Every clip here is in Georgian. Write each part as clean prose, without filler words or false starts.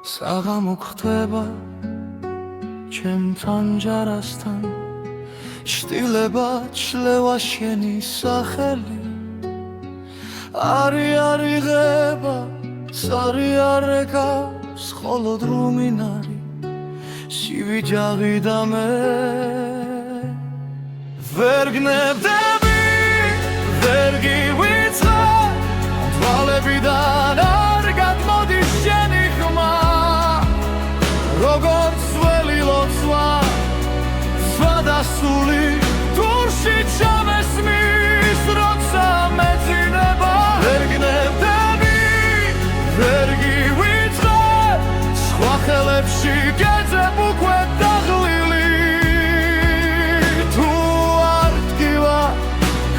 საღამო ხდება ჩემთან ჯარასთან შტილება ჩლევა შენი სახელი არი ღება სარი არეკავს ხოლო დრუმინარი სივიჯაღი და მე ვერ გნებდები ვერ გივიწყარ თვალებიდან არ გადმოდის შენი ხმა როგორც ველი ლოცვა სხვადასული თურში ჩამესმის როცა მეძინება ვერ გნებდები ვერ გივიწყარ სხვა ხელებში გეძებ უკვე დაღლილი თუ არ ტკივა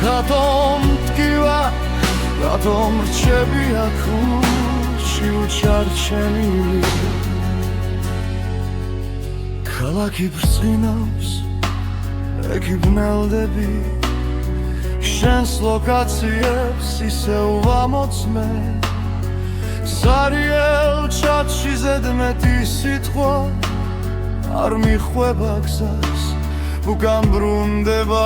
რატომ ტკივა რატომ რჩები აქ ურში უჩარჩენილი ქალაქი ბრწყინავს ეკი ბნელდები შენს ლოკაციებს ისევ ვამოწმე სარიელ ჩათში ზედმეტი სიტყვა არ მიხვება გზას უკან ბრუნდება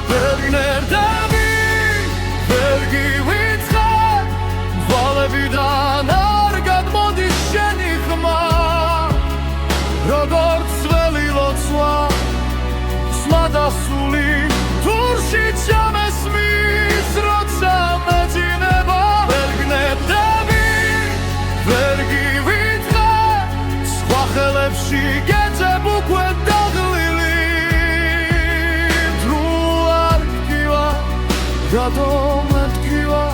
ვერ გნებდები ვერ გივიწყარ თვალებიდან არ გადმოდის შენი ხმა როგორც ველი ლოცვა სმადასული თურში ჩამესმის როცა მეძინება ვერ გნებდები ვერ გივიწყარ სხვა ხელებში გეძებ უკვე დაღლილი თუ არ ტკივა რატომ ტკივა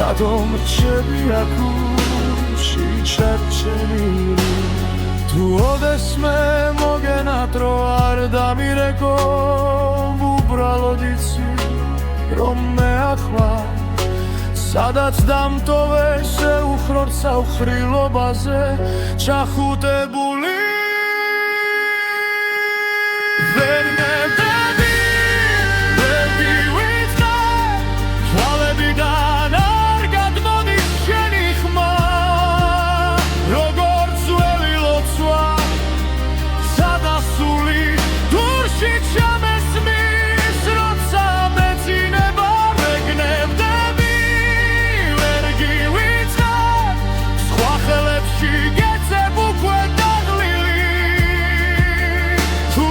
რატომ რჩები აქ ურში ჩარჩენილი თუ ოდესმე მოგენატრო არ დამირეკო უბრალოდ იცი რომ მე ახლა სადაც დამტოვე შეუხრორ საუხრილობაზე ჩახუტებული ვერ გნებდები ვერ გივიწყარ თვალებიდან არ გადმოდის შენი ხმა როგორც ველი ლოცვა სადასული თურში ჩამესმის როცა მეძინება ვერ გნებდები ვერ გივიწყარ სხვა ხელებში გეძებ უკვე დაღლილი თუ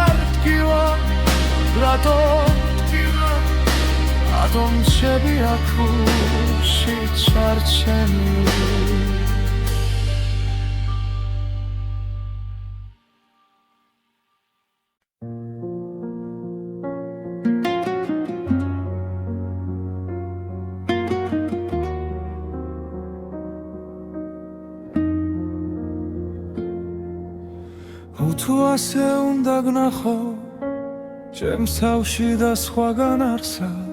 არ ტკივა რატომ რჩები აქ ურში ჩარჩენილი თუ ასე უნდა გნახო ჩემს თავში და სხვაგან არსად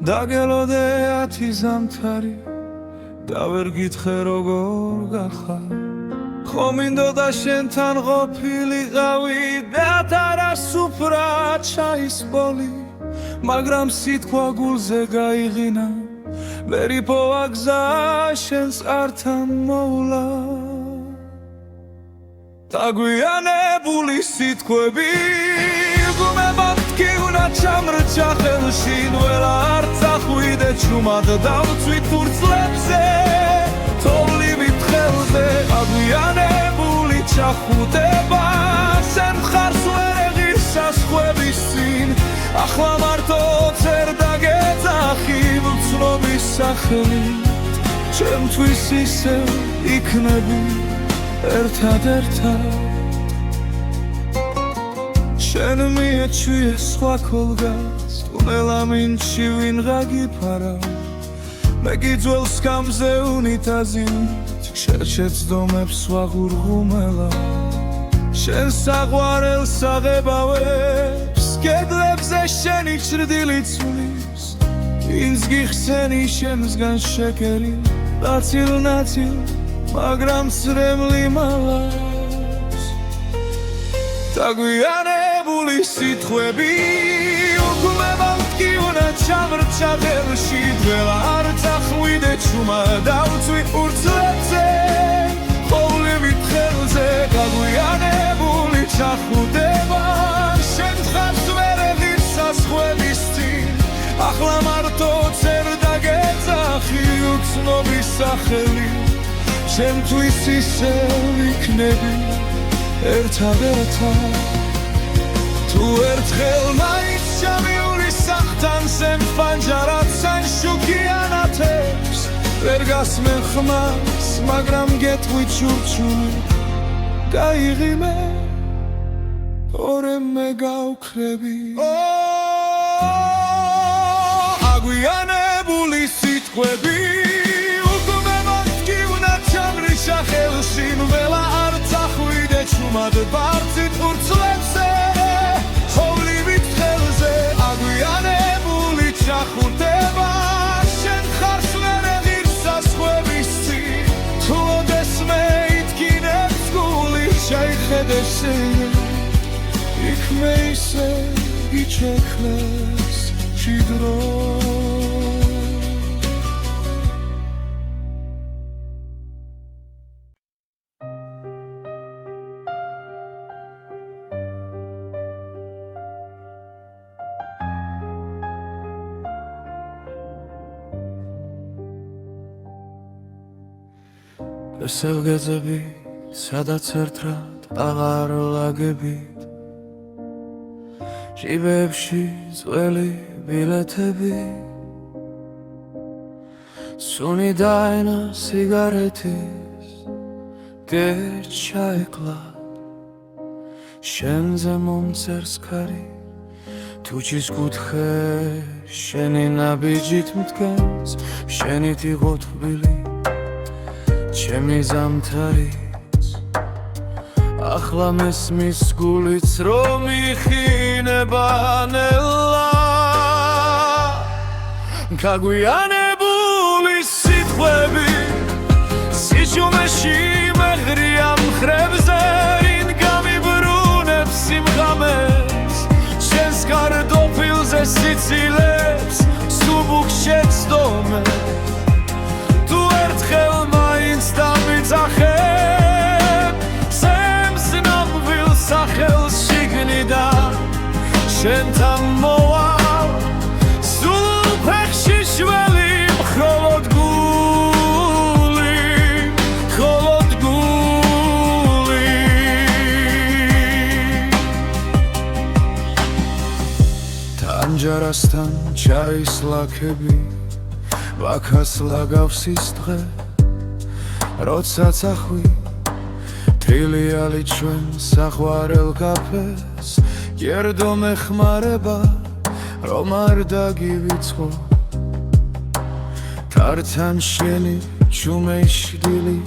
დაგელოდე 10 ზამთარი და ვერ გითხრე როგორ გახარ ხომ მინდოდა შენთან ყოფილიყავი და თარასუფრა ჩაის ბოლი მაგრამ სიტყვა გულზე გაიღინა ვერ იპოვა გზა შენს ართან მოვლა დაგვიანებული სიტყვები გუმებად კი უნდა ჩამრჩა ხელში ნველა არ წახვიდე ჩუმად დავწვით ფურცლებზე თოვლივით ხელზე დაგვიანებული ჩახუტება შენ მხარს ვერ ეღირს საზღვრების წინ ახლა მარტო წერ დაგეძახი ვცნობის სახელით ჩემთვის ისევ იქნები ერთად შენ მიეჩვიე სხვა ქოლგას ტუნელა მინჩი ვინღა გიფარავ მე გიძველ სკამზე უნიტაზით შეჩეცდომებს ვაღურღუმელა შენ საყვარელს აღებავებს კედლებზე შენი ჩრდილი ცვლის ვინც გიხსენი შემსგან შეკერი ნაცილ მაგრამ სრემლი მალავს დაგვიანებული სიტყვები უკმევავთ კი უნდა ჩამრჩა ხელში დველა არ წახვიდე ჩუმა დავწვი ურცლებზე ყოვლივით ხელზე გაგვიანებული ჩახუდება შენ თხარს ვერ ეღირ საზღვრების წინ ახლა მარტო წერ და გეძახი უცნობი სახელი ჩემთვის ისევ იქნები ერთადერთად თუ ერთხელ მაინც ჩამიური სახთან სემ ფანჯარად სან შუქიანათებს ვერ გასმენ ხმას მაგრამ გეტყვი ჩურჩული გაიღიმე ორემე გავქრები აგვიანებული სიტყვები ხელში ნველა არ წახვიდე ჩუმად ბարձით ურცლებზე ყოვლივით ხელზე აგვიანებული ჩახურდება შენ ხარს ვერ ეღირ საზღვრების წინ თუ ოდესმე ითქინებს გული შეიხედე შენ იქ მე ისე გიჩექნეს ჭიდრო ესელგეძები სადაც ერთად აღარ ლაგებით ჟიბებში ძველი ბილეთები სუნი დაენა სიგარეთის გერჩაეკლა შენზე მომწერს ქარი თუჩის კუთხე შენი ნაბიჯით მდგენს შენით იყო თბილი ჩემი ზამთარიც ახლა მესმის გულიც რომ იხინება ნელა გაგვიანებული სიტყვები სიჩუმეში მეღრია მხრებზე ვინ გამიბრუნებს სიმღამეს შენს კარტოფილზე სიცილებს სუბუქ შეცდომე თუ ერთხელ დამიძახებ სემს ნამვილ სახელს შიგნიდან შენთან მოვალ სულ ფეხში შველი მხოლოდ გული თანჯარასთან ჩაის ლაქები ვაქას ლაგავს ის დღე როცა წახვი თრილიალი ჩვენ საყვარელ კაფეს გერდო მეხმარება რომ არ დაგივიწყო თართან შენი ჩუმეშდილი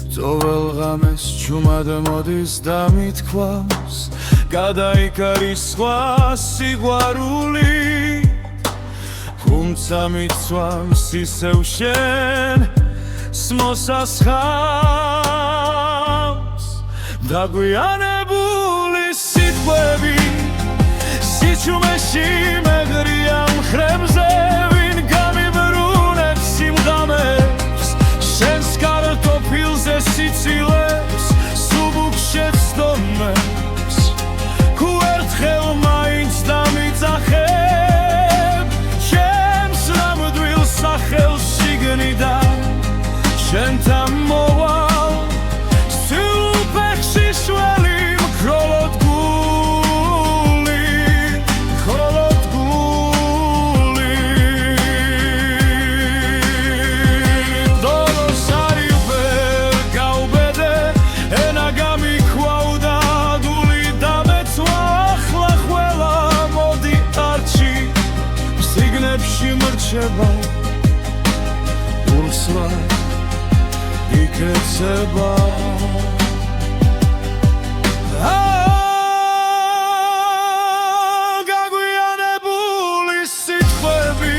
ძოվել ღამეს ჩუმად მოდის და მithქვავს გადაიკარის სხვა სიყვარული თუმცა მიცვამს ისევ შენ მოსასხამს დაგვიანებული სიტყვები სიჩუმეში მეღრია მხრებზე ვინ გამიბრუნებს სიმღამებს შენს კარტოფილზე სიცილებს სუბუქ შეცდომებს თუ ერთხელ მაინც დამიძახებ ჩემს ნამდვილ სახელს შიგნიდან შენთან მოვალ სულ ფეხში შველი მხოლოდ გული დოლოს არ ივერ გავბედე ენა გამიქვავდა დული დამეცვა ახლა ყველა მოდი არჩი სიგნებში მრჩება ურსლად იქეცება გაგვიანებული სიტყვები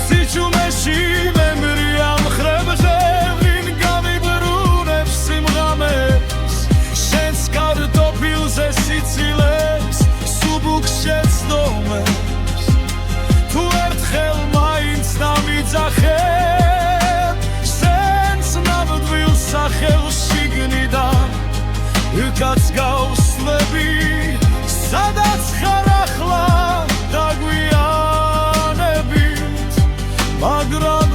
სიჩუმეში მემრია მხრებზე ვინ გამიბრუნებს სიმღამებს შენს კარტოფილზე სიცილებს სუბუქ შეცდომებს სადაც გავსლები სადაც ხარ ახლა დაგვიანებით მაგრამ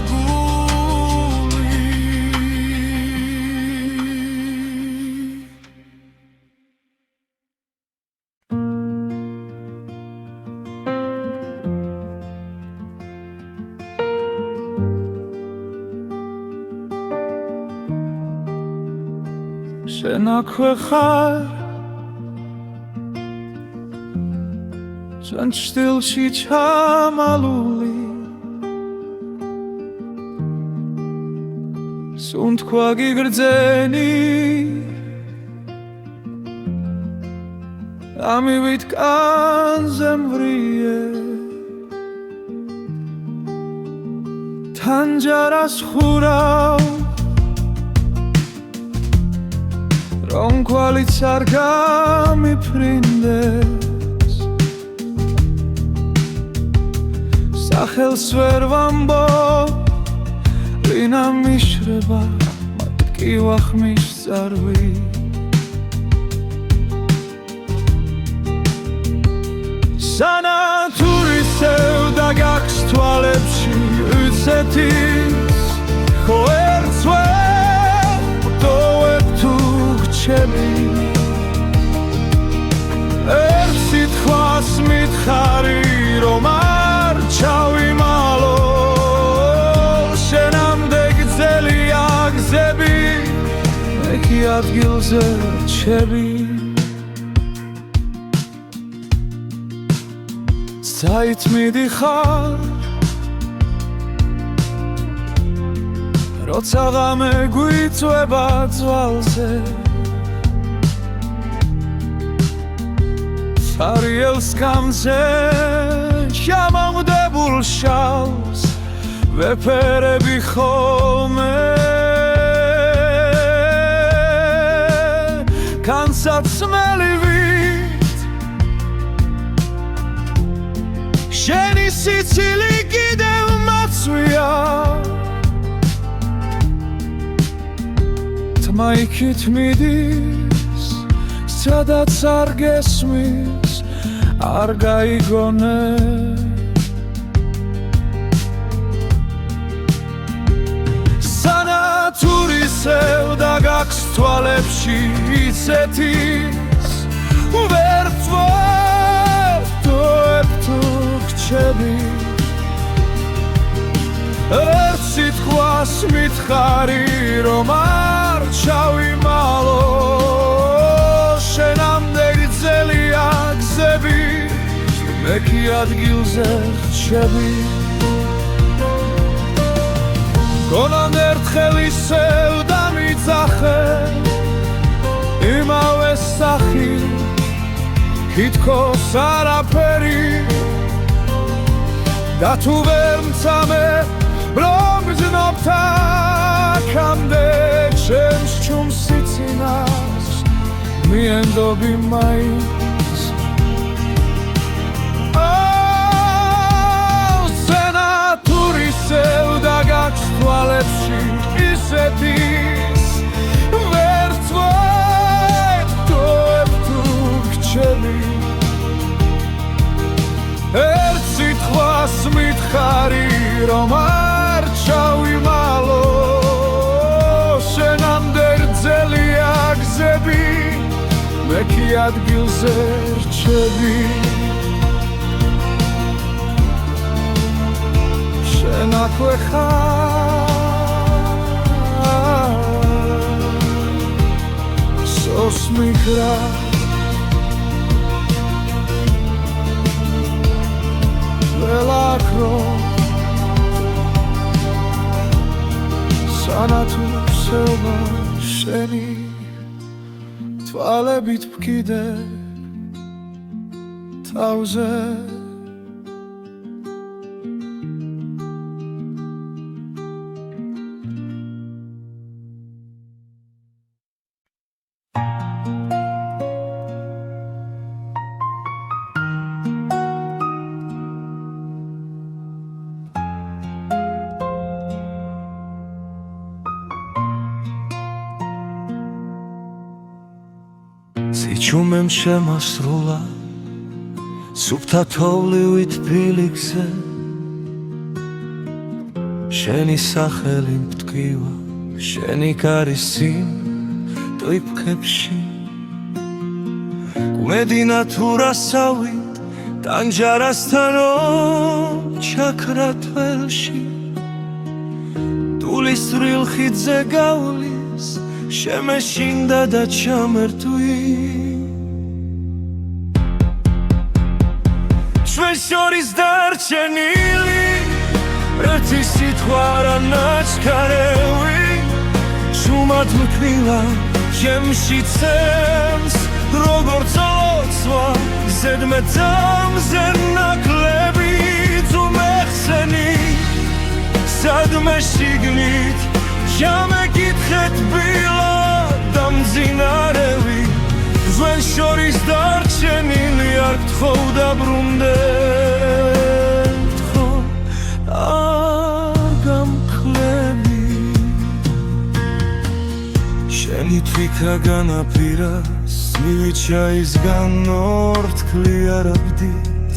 შენ აქვე ხარ ჩვენ ჩრდილში ჩამალული სუნთქვა გიგრძენი ამივით კანზე მვრიე თანჯარას ხურავ რომ კვალიც არ გამიფრინდეს სახელს ვერ ვამბობ ვინა მიშრება მათ კი ვახმის წარვი სანათურისევ და გაქვს თვალებში უცეთის ხო ერთს ვერ ვტოვებ თუ გრჩები ერთ სიტყვას მითხარი რომ არ ჩავიმალო შენამდე გრძელია გზები მე კი ადგილზე რჩები საით მიდიხარ როცა ღამე გვიწვება ძვალზე სარიელს გამზე შემამდებულ შალს ვეფერები ხოლმე განსაცმელივით შენი სიცილი კიდევ მაცვია თმა იქით მიდის სადაც არ გესმის არ გაიგონე სანათურისევ და გაქვს თვალებში იცეთის ვერ ვტოვებ თუ გრჩები ერთ სიტყვას მითხარი რომ არ ჩავიმალო შენამდე გრძელია გზები მე კი ადგილზე რჩები გონან ერთხელ ისევ დამიძახე იმავე სახი თითქოს არაფერი და თუ ვერ მცამე რომ გრძნობ აქამდე ჩემს ჩუმ სიცინას მიენდობი მაინც სენათურისევ და გაქვს თვალებში ისეთის ვერ ვტოვებ თუ გრჩები ერთ სიტყვას მითხარი რომ არ ჩავიმალო შენამდე გრძელია გზები მე კი ადგილზე რჩები შენ აქვე ხარ სოსმიგრა ველაქრო სანათურისევა შენი თვალებით ვკიდე თავზე ჩუმემ შემასრულა სუფთა თოვლივით ფილიქზე შენი სახელი მტკივა შენი კარისი ტვიფქებში გუმედინა თუ რასავით ტანჯარასთანო ჩაქრა თველში ტულის სრილ ხიდზე გავლის შემეშინდა და ჩამერთვი ჩვენ შორის დარჩენილი ერთი სიტყვა რა ნაჩქარევი შუმად მქვილა ჩემში ცემს როგორც ოცვა ზედმეტამზე ნაკლები თუ მეხსენი სადმე შიგნით ჩამეკითხეთ ბილად დამძინარევი ჩვენ შორის დარჩენილი არ გთხოვ დაბრუნდეთ ხო არ გამკლები შენი თვითა განაპირას მივიჩაისგან ორთქლი არაბდით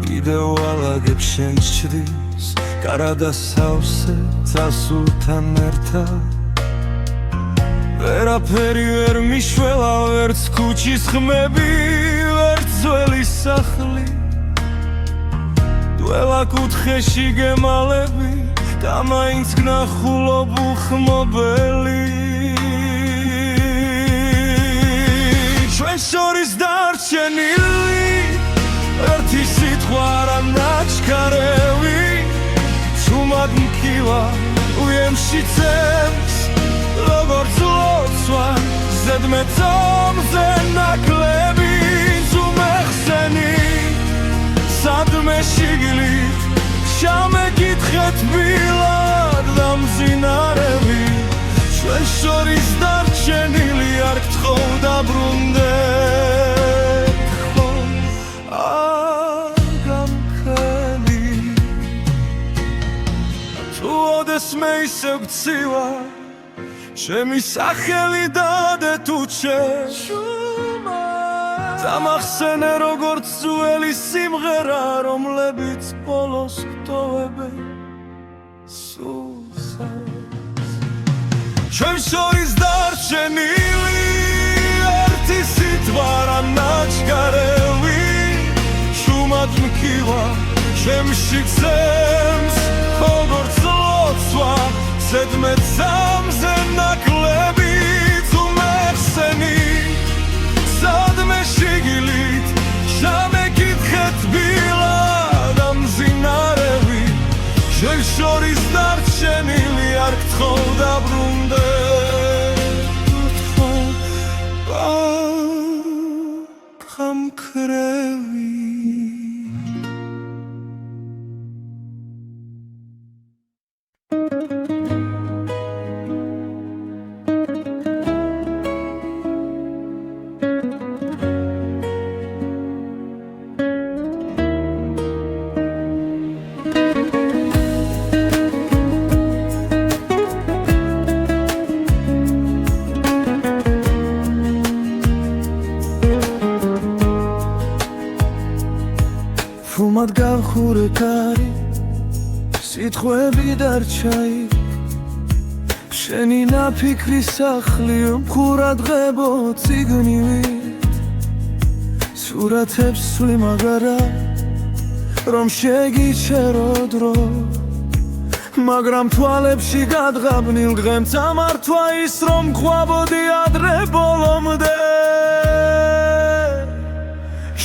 კიდევ ალაგებ შენ ჩრდის კარადა სავსე წასულთან ერთად ვერაფერი ვერ მიშველა ვერც ქუჩის ხმები ვერც ძველი სახლი დველა კუთხეში გემალები და მაინც გნახულობ უხმობელი ჩვენ შორის დარჩენილი ერთი სიტყვა რა ნაჩქარევი ჩუმად მქივა უემში ცემს როგორც ლოცვა ზედმეტამზე ნაკლები თუ მეხსენი სადმე შიგნით ჩამეკითხეთ ბილად დამძინარევი ჩვენ შორის დარჩენილი არ გთხოვ დაბრუნდეთ ხო არ გამქენი თუ ოდესმე ისევ გცივა ჩემი სახელი დადე თუ ჩემ დამახსენე როგორც ძველი სიმღერა რომლებიც ბოლოს გტოვებენ სულსაც ჩვენ შორის დარჩენილი ერთი სიტყვა რა ნაჩქარევი შუმად მქივა ჩემში ცემს როგორც ლოცვა ზედმეტამზე ნაკლები თუ მეხსენი სადმე შიგნით ჩამეკითხეთ ბილად დამძინარევი ჩვენ შორის დარჩენილი არ გთხოვ დაბრუნდეთ გამქრევი ფუმად გავხურე კარი სიტყვები დარჩა იქ შენი ნაფიქრი სახლი მქურადღებო წიგნივით სურათებს სვი მაგარა რომ შეგიჩერო დრო მაგრამ თვალებში გადღაბნილ დღემ წამართვა ის რომ ყვაბოდი ადრე ბოლომდე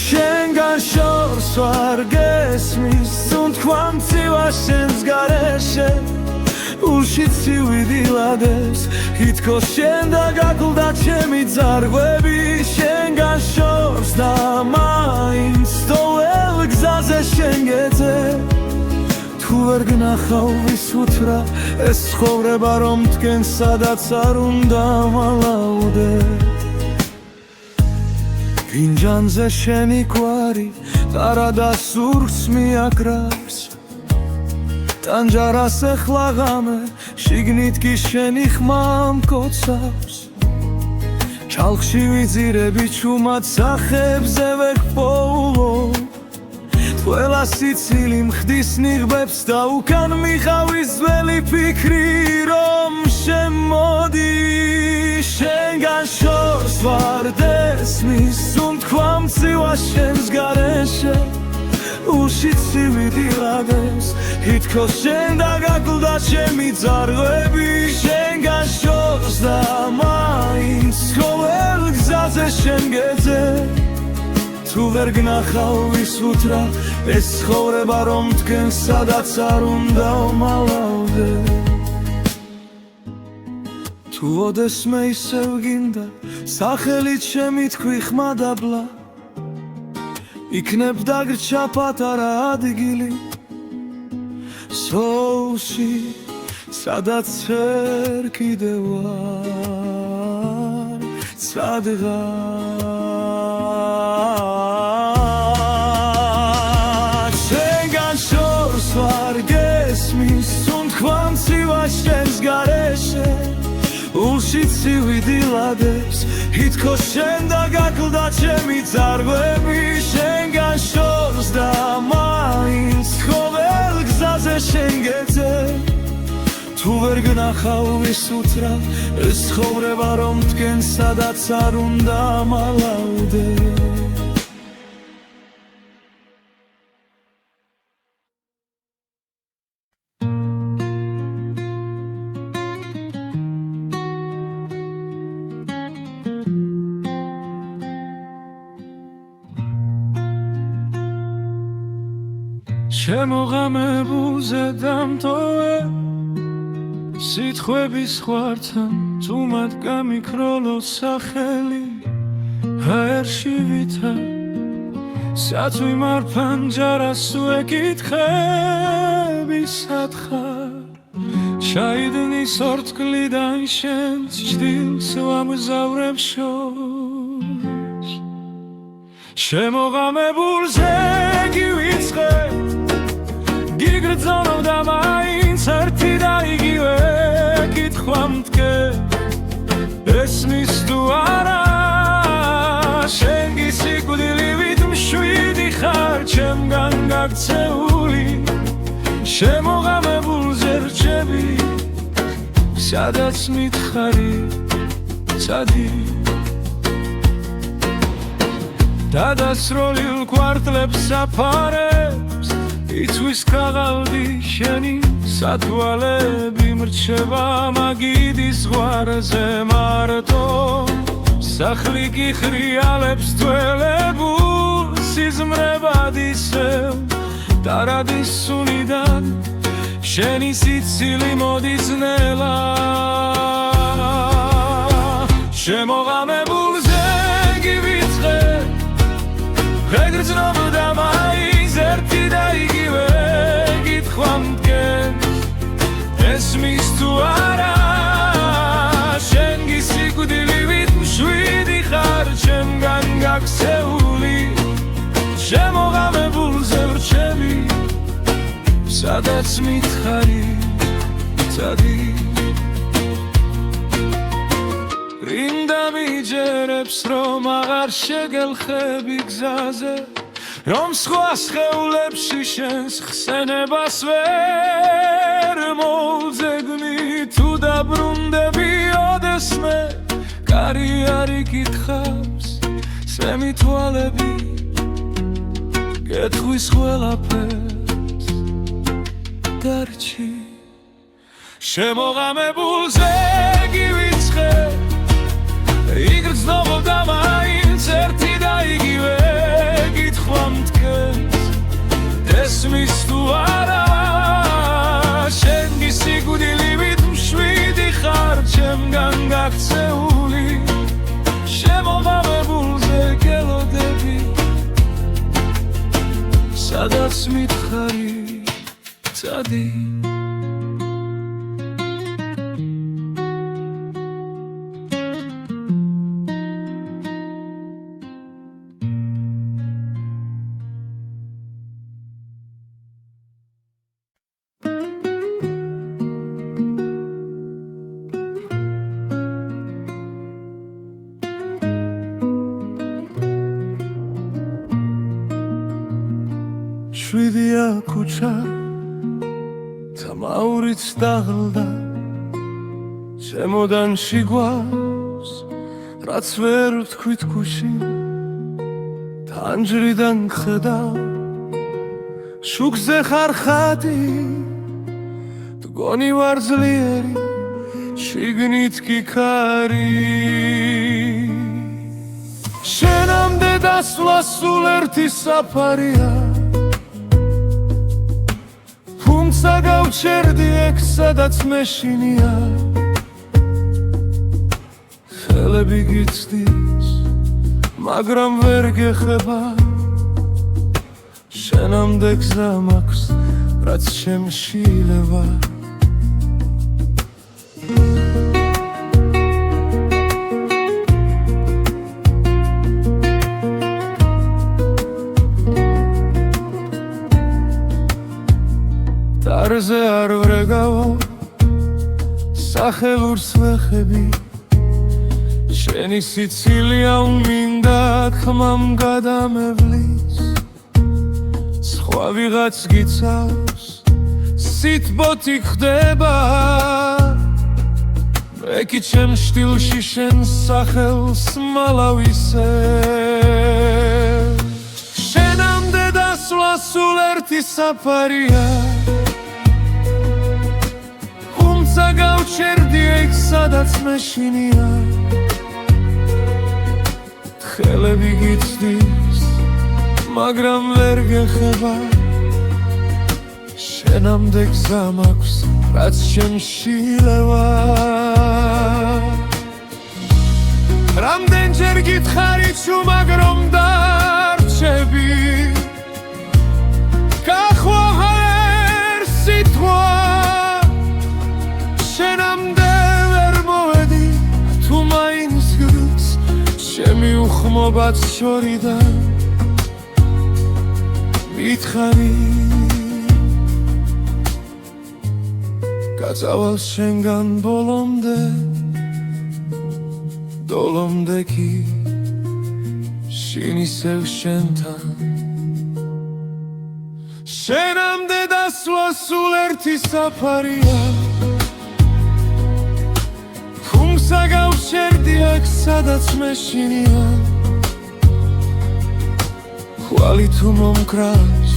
შენგან შორს ვარ გესმის თუნთქვა მცივა შენს გარეშე ულში ცივიდილადეს თითქოს შენ და გაკლდა ჩემი ძარღვები შენგან შორს და მაინც თოვლ გზაზე შენ გეძე თუ ვერ გნახავ ვისუთრა ეს ცხოვრება რომ დგენ სადაც არ უნდა მალაუდე ფინჯანზე შენი კვარი ტარადა სურს მიაკრავს ტანჯარას ეხლა ღამე შიგნით კი შენი ხმა მკოცავს ჭალხში ვიძირები ჩუმად სახებზე ვერ გპოულო ყველა სიცილი მხდის ნიღბებს და უკან მიხავის ძველი ფიქრი რომ შემოდი შენგან შორს ვარ დესმის უთქვა მცივა შენს გარეშე უში ცივი რაგებს ითქოს შენ დაგაკლდა ჩემი ძარღვები შენგან შორს და მაინც ყოველ გზაზე შენ გეძე თუ ვერ გნახავ ვის უთრა ეს ცხოვრება რომ თქვენ სადაც არ უნდა ვმალავდე თუ ოდესმე ისევ გინდა სახელით შემითქვი ხმადაბლა იქნებ დაგრჩა პატარა ადგილი სოუსი სადაც ვერ კიდევ ვარ სადღაც შენგან შორს ვარ გესმის უთქვა მცივა შენს გარეშე უში ცივი დილადებს ითქოს შენ დაგაკლდა ჩემი ძარღვები შენგან შორს და მაინც ყოველ გზაზე შენ გეძე თუ ვერ გნახავ ვის უთრა ეს ცხოვრება რომ თქვენ სადაც არ უნდა მალავდე შემოღამებულზე დამტოვე სიტყვების ხვართან თუ მათ გამიქროლოს სახელი ჰაერში ვითა სათვი მარფანჯარას ვეკითხები სათხარ ჩაიდნის ორთქლიდან შენს ჭდილს ვამგზავრებ შორს შემოღამებულზე გივიწყე გიგრძნობ და მაინც ერთი და იგივე კითხვა მდგე ესმის თუ არა შენ გისიკვდილივით მშვიდი ხარ ჩემგან გაქცეული შემოღამებულზე რჩები სადაც მითხარი წადი დადასროლილ კვარტლებს საფარებს იცვის ქაღალდი შენი სათვალები მრჩება მაგიდის ზღვარზე მარტო სახლი გიხრიალებს ძველებულ სიზმრებად ისევ დარადის სუნიდან შენი სიცილი მოდის ნელა შემოღამებულზე გივიწყე ვეგრძნობ და მაინც ერთი და იგივე კითხვა მდგენ ესმის თუ არა შენ გისიკვდილივით მშვიდი ხარ ჩემგან გაქცეული შემოღამებულზე ვრჩები სადაც მითხარი წადი რინდა მიჯერებს რომ აღარ შეგელხები გზაზე რომ სხვა სხეულებში შენს ხსენებას ვერ მოვძებნი თუ დაბრუნდები ოდესმე კარი არ იკითხავს სვემი თვალები გეტყვის ყველაფერს დარჩი შემოღამებულზე გივიწყე იგრძნობ და მაინც ერთი და იგივე კითხვა მდგენს ესმის თუ არა შენ გისიკვდილივით მშვიდი ხარ ჩემგან გაქცეული შემოღამებულზე გელოდები სადაც მითხარი წადი ციკლია ქუჩა და მაურიც დაღლდა ჩემოდან შიგვას რაც ვერ ვთქვით ქუში თანჯრიდან ხედავ შუქზე ხარ ხატი მგონი ვარ ძლიერი შიგნით კი ქარი შენამდე დასვლა სულ ერთი საფარია თუმცა გავჩერდი ეგ სადაც მეშინია ხელები გიცდის მაგრამ ვერ გეხება შენამდე გზა მაქვს რაც შემშილება დარზე არ ვრეგავო სახელურს ვეხები შენი სიცილია უმინდა ხმამ გადამევლის სხვა ვიღაც გიცავს სიტბოთი ხდება მე კი ჩემ შტილში შენ სახელს მალავისე შენამდე დასვლა სულ ერთი საფარია თუმცა გავჩერდი ეგ სადაც მეშინია ხელები გიცდის მაგრამ ვერ გეხება შენამდე გზა მაქვს რაც შემშილება რამდენჯერ გითხარი ჩუმად რომ დარჩები გახვაღა ერთ სიტყვა შენამდე ვერ მოვედი თუ მაინც გრიც ჩემი უხმობაც შორიდან მითხარი გაწავალ შენგან ბოლომდე დოლომდე კი შინ ისევ შენთან შენამდე დასვლა სულ ერთი საფარია თუმცა გავჩერდი აქ სადაც მეშინია ხვალი თუ მომკრავს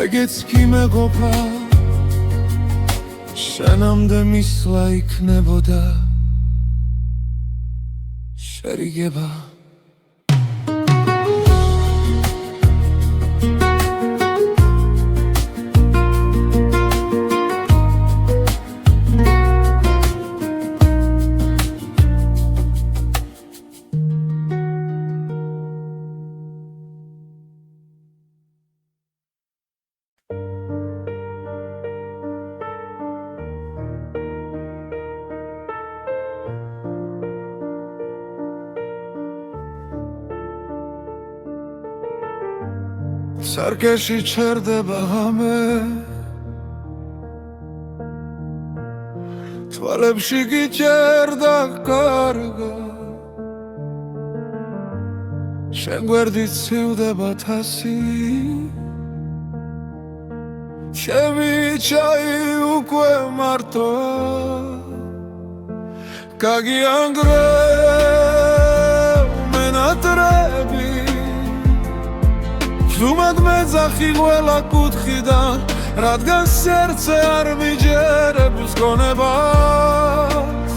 ეგეც კი მეყოფა შენამდე მისვლა იქნებოდა შერიგება სარკეში ჩერდება ღამე თვალებში გიჭერდა კარგა შენ გვერდით ცივდება თასი ჩემი ჩაი უკვე მარტოა გაგიანგრევ მენატრები ზუმად მეძახი ყველა კუთხიდან რადგან სერცე არ მიჯერებს გონებას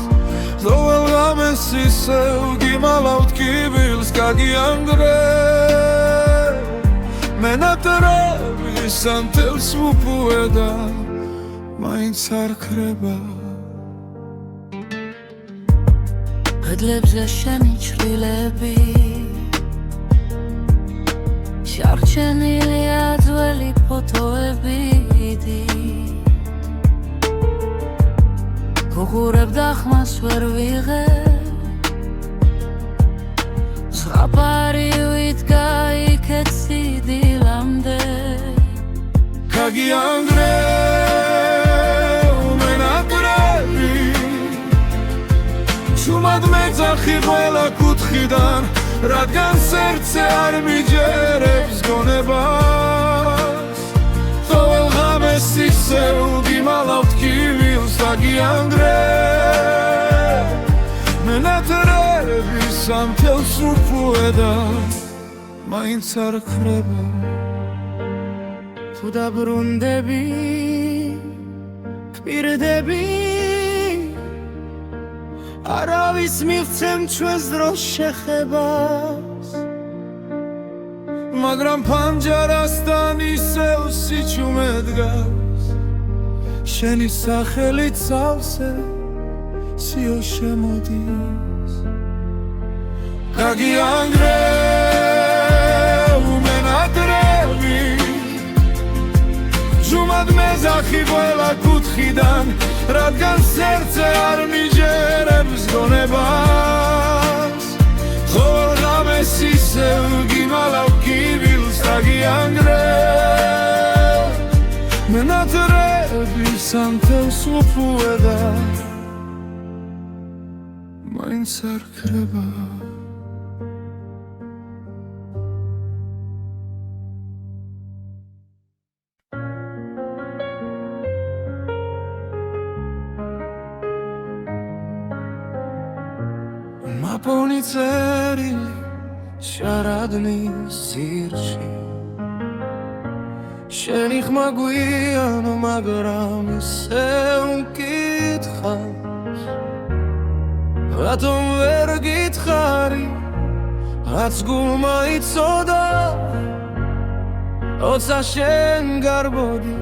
ზოვალ ღამეს ისევ გიმალავთ კიბილს გაგიანგრევ მენატრები სანთელს მუპუედა მაინც არ ქრება კედლებზე შენი ჩრდილები შარჩენილია ძველი ფოტოები გუღურებ და ხმას ვერ ვიღებ ზღაპარი ვიდგა იქეთ სიდილამდე გაგიანგრევ მენატრები ჩუმად მეძახი ყველა კუთხიდან რადგან სერცე არ მიჯერებს გონებას გაგიანგრე მენატრები სამთელს უფუედა მაინც არ ხრება თუ დაბრუნდები გვპირდები არავის მივცემ ჩვენს დროს შეხებას მაგრამ ფანჯარასთან ისევ სიჩუმე დგას შენი სახელი წავსე სიო შემოდის გაგიანგრე უმენატრები ჯუმად მეზახი ყველა კუთხიდან რადგან სერცე არ მიჯერებს გონებას ხოლ ღამეს ისევ გიმალავ კიბილს გაგიანგრე მენატრები სამთელს უფუედა მაინც არ ხრება მაპონი წერილი შარადნის ძირში შენი ხმა გვიანო მაგრამ ისევ მკითხავს რატომ ვერ გითხარი რაც გულმა იცოდა როცა შენ გარბოდი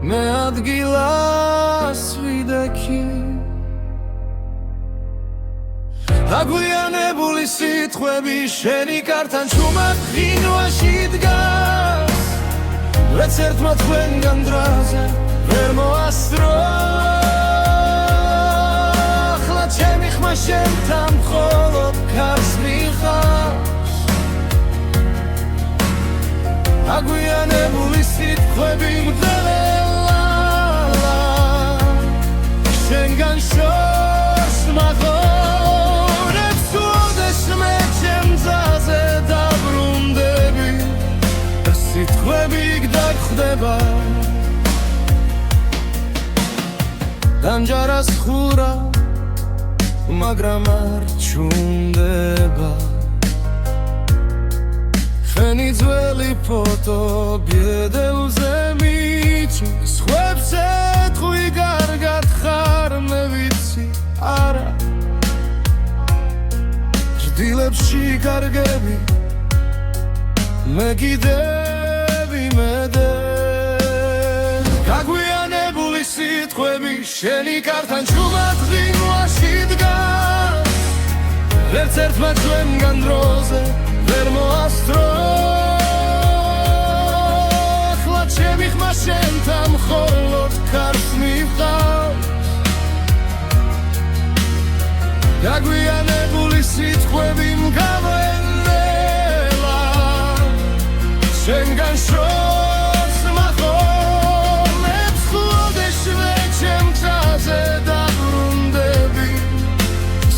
მე ადგილას ვიდექი აგვიანებული სიტყვები შენი კართან ჩუმად ღინვაში დგას რაც ერთმა თქვენგან დრაზე ვერ მოასწრო ახლა ჩემი ხმა შენთან მხოლოდ ქარს მიხავს აგვიანებული სიტყვები მგდელელა შენგან შორს მაღო სიტყვები გდაგხვდება დამჯარას ხურა მაგრამ არ ჩუნდება შენი ძველი ფოტო ბედელზე მიჩენს ხვებს ეთხვი კარგად ხარ მე ვიცი არა ჭდილებში კარგები მე კიდევ იმედე გაგვიანებული სიტყვები შენი კართან ჩუმად ღინვაში დგას ვერც ერთმა ჩვენგან დროზე ვერ მოასწრო ახლა ჩემი ხმა შენთან მხოლოდ ქარს მივყავს გაგვიანებული სიტყვები მგავენელა შენგან შორს მახოლებს ხლოდეს ვეჩემ წაზე დაბრუნდები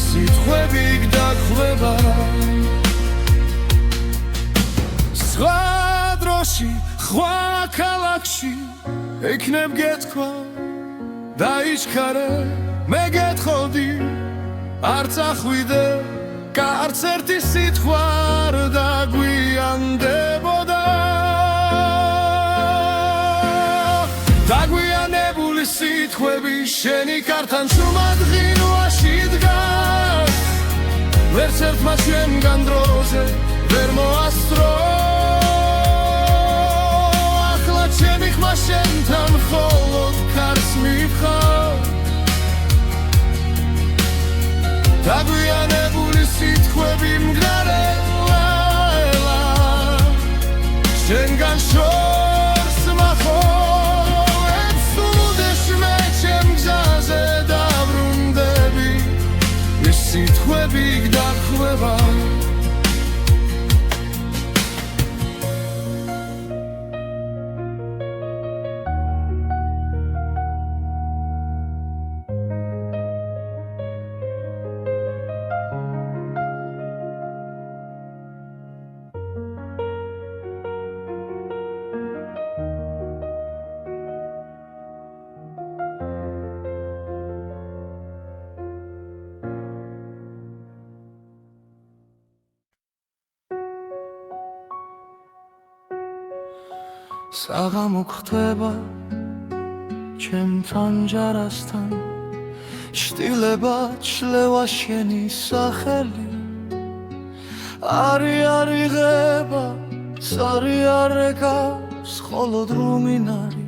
სიტყვები გდაგხვდება სხვა დროში ხვა ქალაქში ეკნებ გეთქვა დაიჩქარე მე გეთხოვდი არ წახვიდე კარც ერთი სიტყვა არ დაგვიანდებოდა დაგვიანებული სიტყვები შენი კართან ჩუმად ღინვაში დგას ვერც ერთმა ჩვენგან დროზე ვერ მოასწრო ახლა ჩემი ხმა შენთან მხოლოდ ქარს მივხავს დაგვიანებული სიტყვები მგრარელა შენგან შორს მახოლებს უდეს მე ჩემ გზაზე დაბრუნდები ეს სიტყვები გდაგხვდება საღამო ხდება ჩემთან ჯარასთან შტილება ჩლევა შენი სახელი არი ღება სარი არეკავს ხოლოდ რუმინარი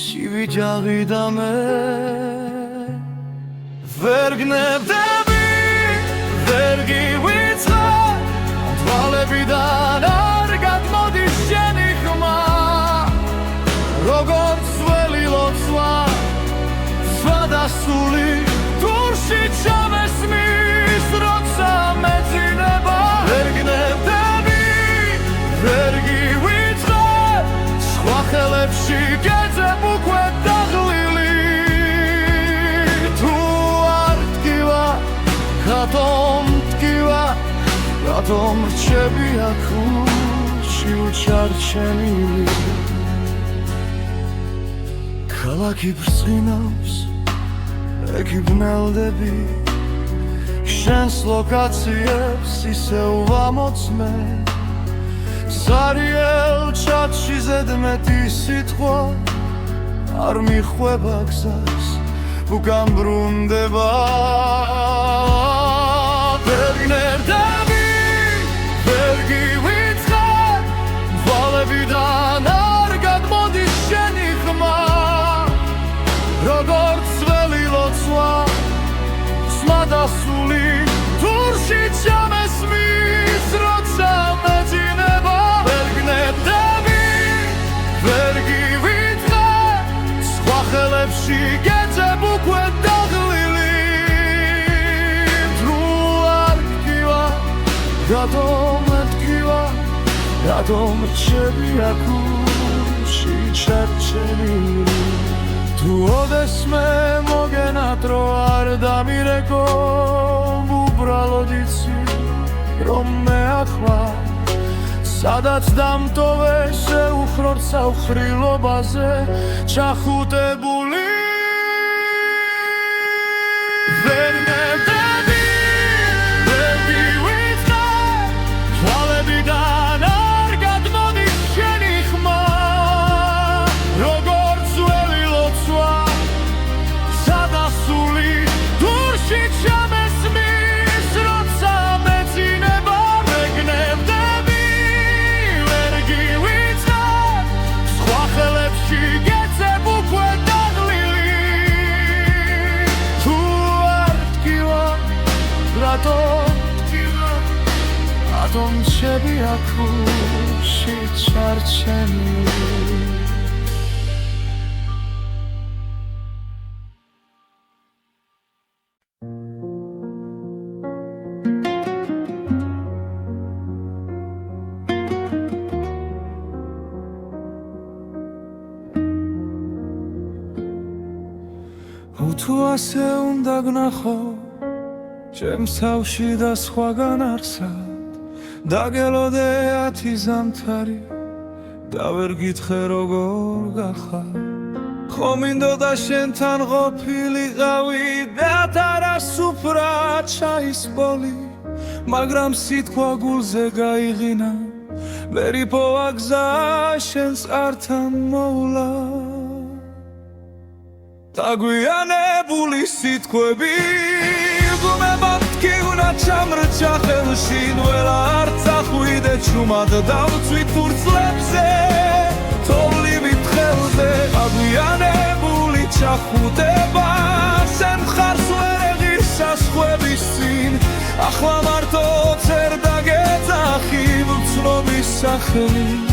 სივიჯაღი და მე ვერ გნებდები ვერ გივიწყარ თვალებიდან არ გადმოდის შენი ხმა როგორც ველი ლოცვა სვადასული დურში ჩამესმის როცა მეძინება ვერ გნებდები ვერ გივიწყარ სხვა ხელებში გეძებ უკვე დაღლილი თუ არ ტკივა რატომ ტკივა რატომ რჩები აქ ურჩი უჩარჩენილი ქალაქი ბრწყინავს ეკი ბნელდები შენს ლოკაციებს ისევ ვამოწმე ზარიელ ჩათში ზედმეტი სიტყვა არ მიხვება გზას უკან ბრუნდება ვერ გნებდები ვერ გივიწყარ თვალებიდან არ გადმოდის შენი ხმა როგორც ველი ლოცვა სვადასული დურში ჩამესმის როცა მეძინება ვერ გნებდები ვერ გივიწყარ სხვა ხელებში გეძებ უკვე დაღლილი თუ არ ტკივა რატომ ტკივა რატომ რჩები აქ ურჩი ჩარჩენილი თუ ოდესმე მოგენატრო არ დამირეკო უბრალოდ იცი რომ მე ახლა სადაც დამტოვე შეუხრორ საუხრილობაზე ჩახუტებული ვერ გნებდები ვერ გივიწყარ თვალებიდან არ გადმოდის შენი ხმა როგორც ველი ლოცვა სადასული დურში ჩამესმის როცა მეძინება ვერ გნებდები ვერ გივიწყარ სხვა ხელებში გეძებ უკვე დაღლილი თუ არ ტკივა რატომ ტკივა რატომ რჩები აქ ურჩი ჩარჩენილი თუ ასე უნდა გნახო ჩემს თავში და სხვაგან არსად დაგელოდე 10 ზამთარი და ვერ გითხრე როგორ გახარ ხომ მინდოდა შენთან ყოფილიყავი და თარასუფრა ჩაის ბოლი მაგრამ სიტყვა გულზე გაიღინა ვერ იპოვა გზა შენს ართან მოვლა დაგვიანებული სიტყვები გუმება მტკივნა ჩამრჩა ხელში ნველა არ წახვიდე ჩუმად დავწვით ფურცლებზე თოვლივით ხელზე დაგვიანებული ჩახუტება შენ მხარს ვერ ეღირ საზღვრების წინ ახლა მარტო წერ დაგეძახი ვცნობის სახელით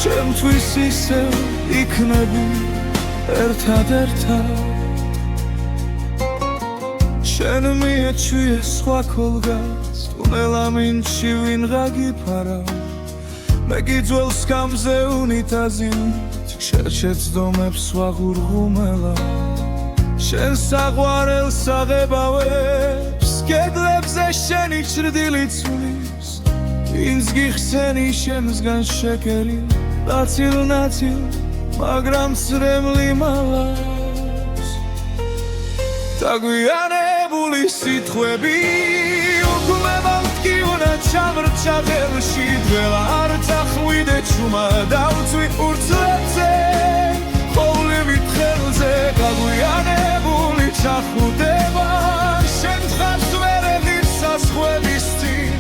ჩემთვის ისევ იქნები ერთად შენ მიეჩვიე სხვა ქოლგას თუნელა მინჩი ვინღა გიფარავ მე გიძველს გამზე უნიტაზით შეცდომებს ვაღურღუმელა შენ საყვარელს აღებავებს კედლებზე შენი ჩრდილი ცვლის ვინც გიხსენი შემსგან შეკერი ნაცილ მაგრამ წრემლი მალავს დაგვიანებული სიტყვები უკვე მოვტკივნა ჩამრჩა ხელში დველა არ წახვიდე ჩუმა დავწვი ურცლებზე ხოვლივით ხელზე გაგვიანებული ჩახუდება შენ თხარს ვერ ეღირს საზღვრების წინ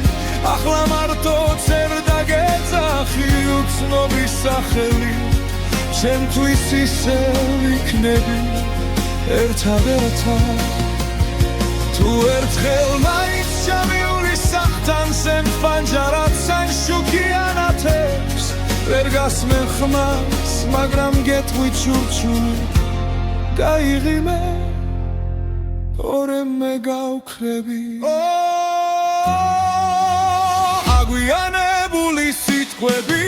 ახლა მარტო წერ და გეძახი უცნობის სახელი ჩემთვის ისევ იქნები ერთადერთად თუ ერთხელ მაინც ჩამიული სახთან სენ ფანჯარად სან შუქიანათებს ვერ გასმენ ხმას მაგრამ გეტყვი ჩურჩული გაიღიმე ორემე გავქრები აგვიანებული სიტყვები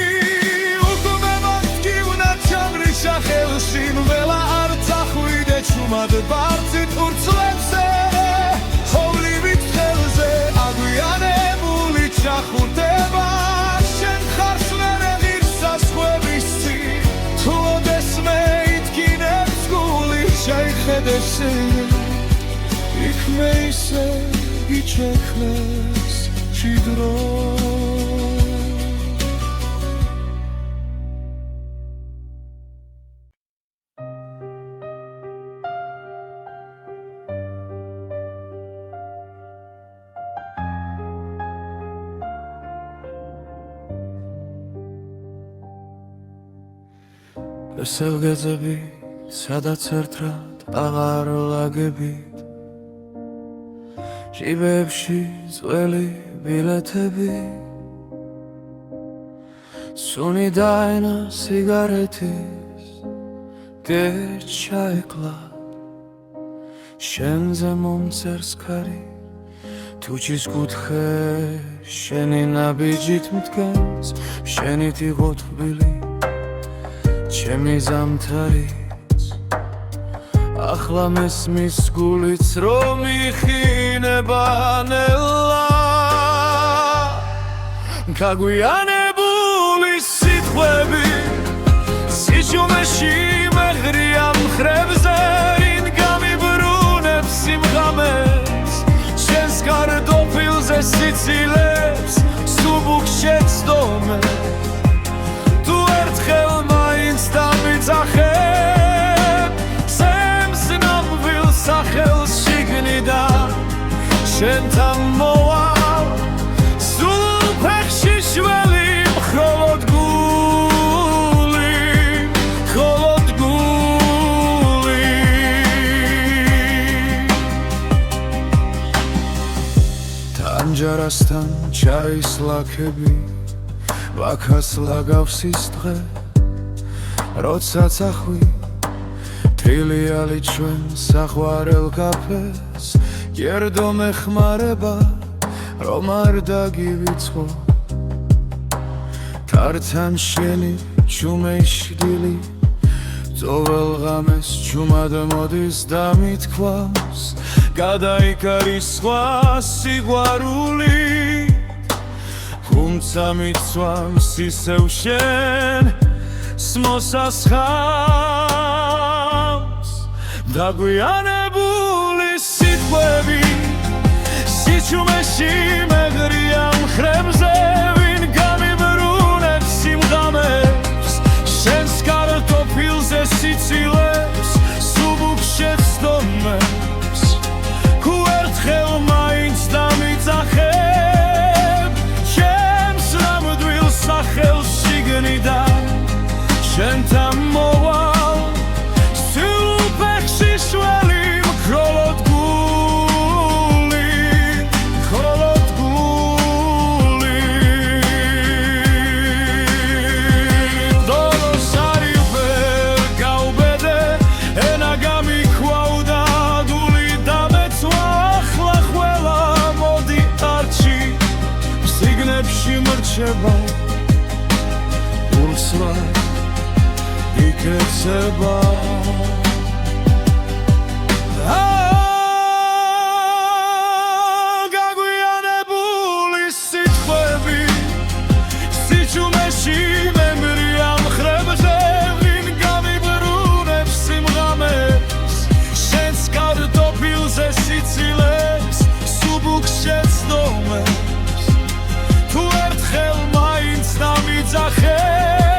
სახელში ნველა არ წახვიდე ჩუმად ბարձით ურცლებზე ხოვლივით ხელზე აგვიანებული ჩახურდება შენ ხარს ვერ ეღირს საზღვრების წინ თუ ოდესმე ითქინებს გული შეიხედეს იქმე ისე იჩექნეს ჭიდრო სელგეძები სადაც ერთად აღარ ლაგებით ჟიბებში ძველი ბილეთები სუნი დაენა სიგარეთის გერჩაეკლა შენზე მომწერს ქარი თუჩის კუთხე შენი ნაბიჯით მდგენს შენით იყო თბილი ჩემი ზამთარიც ახლა მესმის გულიც რომ იხინება ნელა გაგვიანებული სიტყვები სიჩუმეში მეღრია მხრებზე რინ გამიბრუნებს სიმღამეს შენს კარტოფილზე სიცილებს სუბუქ შეცდომებს თუ ერთხელ მაინც დამიძახებ სემს ნამვილ სახელს შიგნიდან შენთან მოვალ სულ ფეხში შველი მხოლოდ გული თანჯარასთან ჩაის ლაქები ვაქას ლაგავს ის დღე როცა წახვი თრილიალი ჩვენ საყვარელ კაფეს გერდო მეხმარება რომ არ დაგივიწყო თართან შენი ჩუმეშდილი ძოվել ღამეს ჩუმად მოდის და მithქვავს გადაიკარის სხვა სიყვარული თუმცა მიცვამს ისევ შენ მოსასხამს დაგვიანებული სიტყვები სიჩუმეში მეღრია მხრებზე ვინ გამიბრუნებს სიმღამებს შენს კარტოფილზე სიცილებს სუბუქ შეცდომებს თუ ერთხელ მაინც დამიძახებ ჩემს ნამდვილ სახელს შიგნიდან შენთან მოვალ სულ ფეხში შველი მხოლოდ გული დოლოს არი ვერ გავბედე ენა გამიქვავდა დული დამეცვა ახლა ყველა მოდი არჩი სიგნებში მრჩება ურსლად იქეცება გაგვიანებული სიტყვები სიჩუმეში მემრია მხრებზე ვინ გამიბრუნებს სიმღამებს შენს კარტოფილზე სიცილებს სუბუქ შეცდომებს თუ ერთხელ მაინც დამიძახებ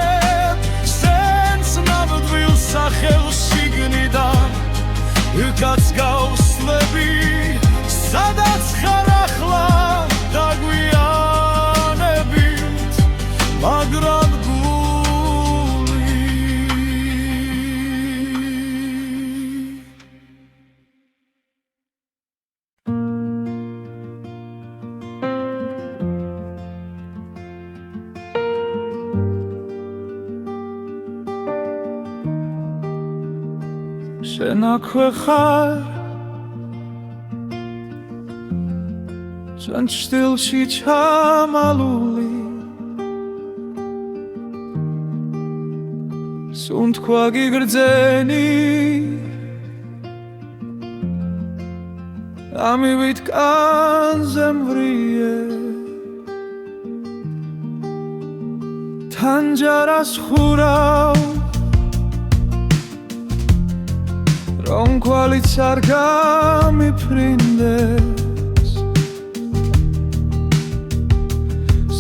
შენ აქვე ხარ ჩვენ ჩრდილში ჩამალული სუნთქვა გიგრძენი ამივით კანზე მვრიე თანჯარას ხურავ რომ კვალიც არ გამიფრინდეს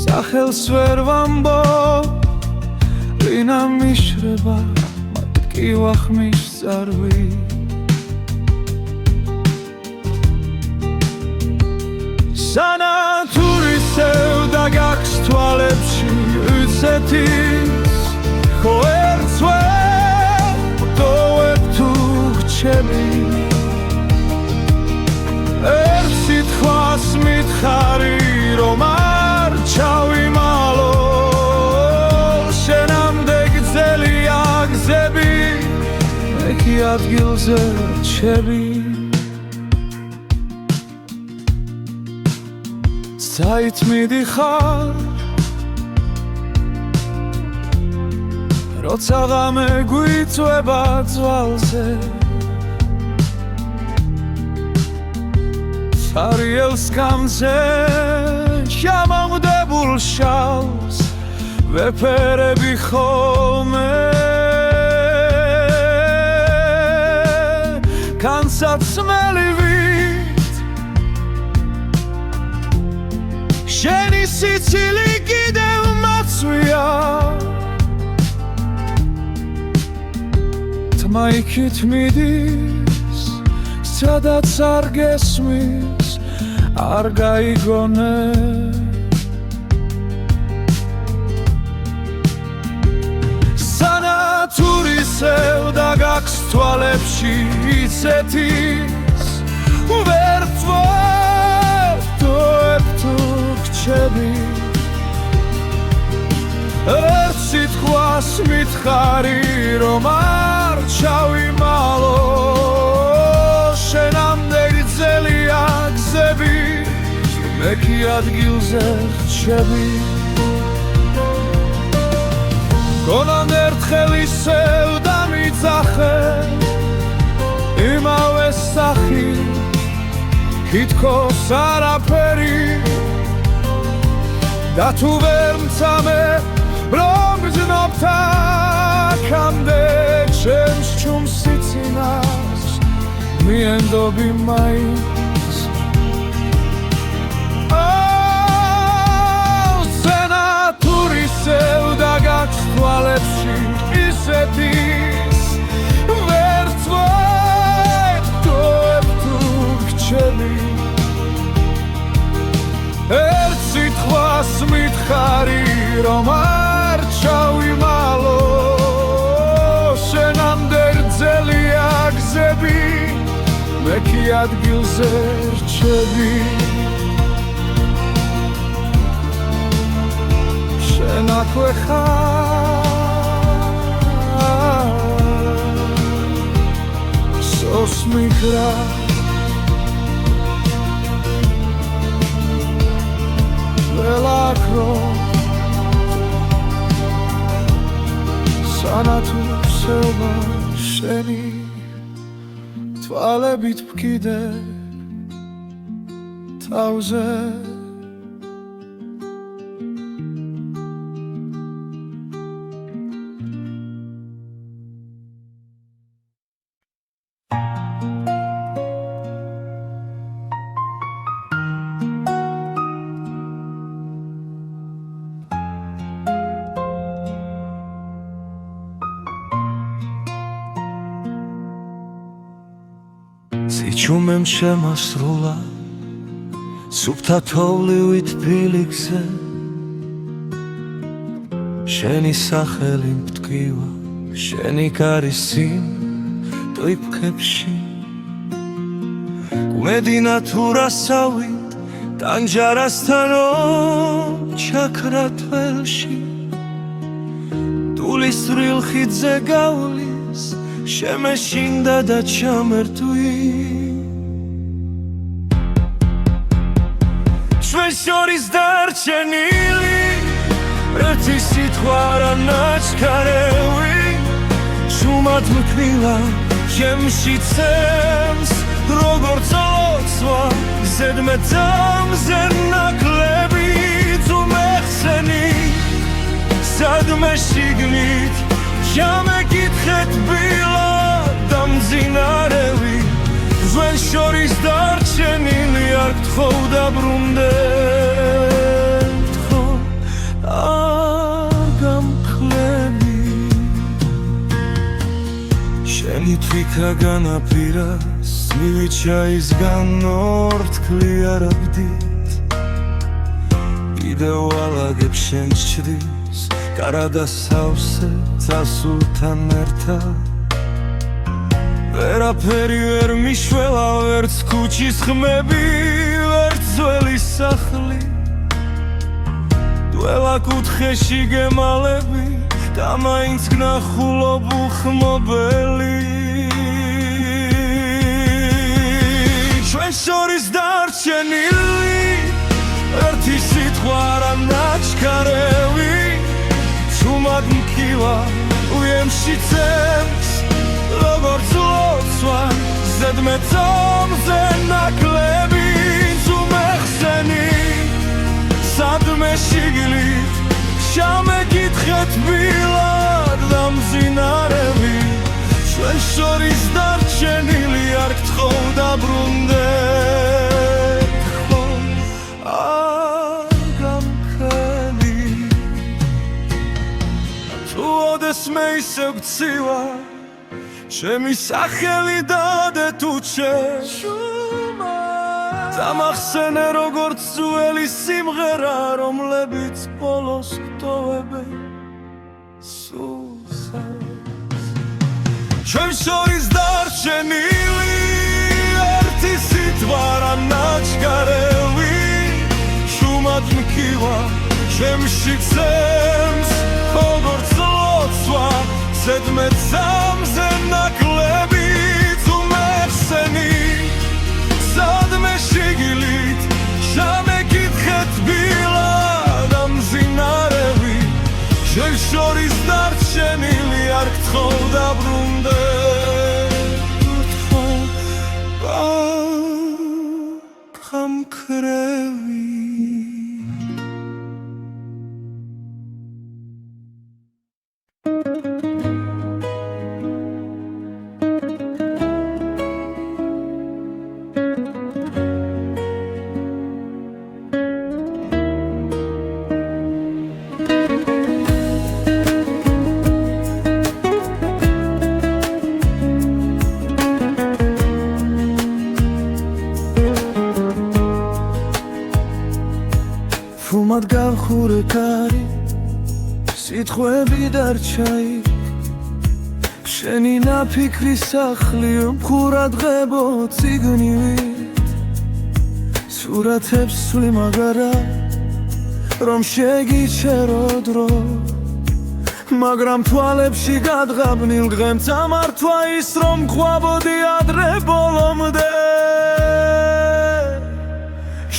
სახელს ვერ ვამბობ ვინა მიშრება მათ კი ვახმის წარვი სანათურისევ და გაქვს თვალებში უცეთის ხო ერთვე ტოვებ თუ გრჩები ერთ სიტყვას მითხარი რომ არ ჩავიმალო შენამდე გრძელია გზები მე კი ადგილზე რჩები საით მიდიხარ როცა ღამე გვიწვება ძვალზე სარიელს გამზე შემომდებულ შალს ვეფერები ხოლმე განსაცმელივით შენი სიცილი კიდევ მაცვია თმა იქით მიდის სადაც არ გესმის არ გაიგონე სანათურისევ და გაქვს თვალებში იცეთის ვერ ტოვებ თუ გრჩები ერთ სიტყვას მითხარი რომ არ ჩავიმალო შენამდე გრძელია გზები მე კი ადგილზე რჩები გონან ერთხელ ისევ დამიძახე იმავე სახი თითქოს არაფერი და თუ ვერ მცამე რომ გრძნობ აქამდე ჩემს ჩუმს სიცინას მიენდობი მაინც სენათურისევ და გაქვს თვალებში ისეთის ვერ ტოვებ თუ გრჩები ერთ სიტყვას მითხარი რომ არ ჩავიმალო შენამდე გრძელია გზები მე კი ადგილზე რჩები შენ აქვე ხარ სოს მიგრა ველაქრო სანათურისევა შენი თვალებით ვკიდე თავზე სიჩუმემ შემასრულა სუფთა თოვლივით ფილიქზე შენი სახელი მტკივა შენი კარისი ტვიფქებში გუმედინა თუ რასავით ტანჯარასთანო ჩაქრა თველში ტულის სრილ ხიდზე გავლის შემეშინდა და ჩამერთვი ჩვენ შორის დარჩენილი ერთი სიტყვა რა ნაჩქარევი შუმად მკვილა ჩემში ცემს როგორც ოცვა ზედმეტამზე ნაკლები თუ მეხსენი სადმე შიგნით ჩამეკითხეთ ბილად დამძინარევი ჩვენ შორის დარჩენილი არ გთხოვ დაბრუნდეთ ხო არ გამკლები შენი თვითა განაპირას მივიჩაისგან ორთქლი არაბდით კიდევ ვალაგებ შენ ჩრდილს კარადა სავსე წასულთან ერთად ვერაფერი ვერ მიშველა ვერც ქუჩის ხმები ვერც ძველი სახლი დველა კუთხეში გემალები და მაინც გნახულობ უხმობელი ჩვენ შორის დარჩენილი ერთი სიტყვა რა ნაჩქარევი შუმად მკილა უემში ცემს როგორც ლოცვა ზედმეტამზე ნაკლები თუ მეხსენი სადმე შიგნით ჩამეკითხეთ ბილად დამძინარევი ჩვენ შორის დარჩენილი არ გთხოვ დაბრუნდეთ ხო არ გამქრები თუ ოდესმე ისევ გცივა ჩემი სახელი დადე თუ შუმა დამახსენე როგორც ძველი სიმღერა რომლებიც ბოლოს გტოვებენ სულსაც ჩვენ შორის დარჩენილი ერთი სიტყვა რა ნაჩქარევი შუმად მკივა ჩემში ცემს როგორც ლოცვა ზედმეტამზე ნაკლები თუ მეხსენი სადმე შიგნით ჩამეკითხეთ ბილად დამძინარევი ჩვენ შორის დარჩენილი არ გთხოვ დაბრუნდეთ ხო გამქრები ფუმად გავხურე კარი სიტყვები დარჩაი შენი ნაფიქრი სახლი მხურად ღებო ციგნივით სურათებს სული მაგარა რომ შეგიჩერო დრო მაგრამ თვალებში გადღაბნილ დღემ წამართვა ის რომ ყვაბოდი ადრე ბოლომდე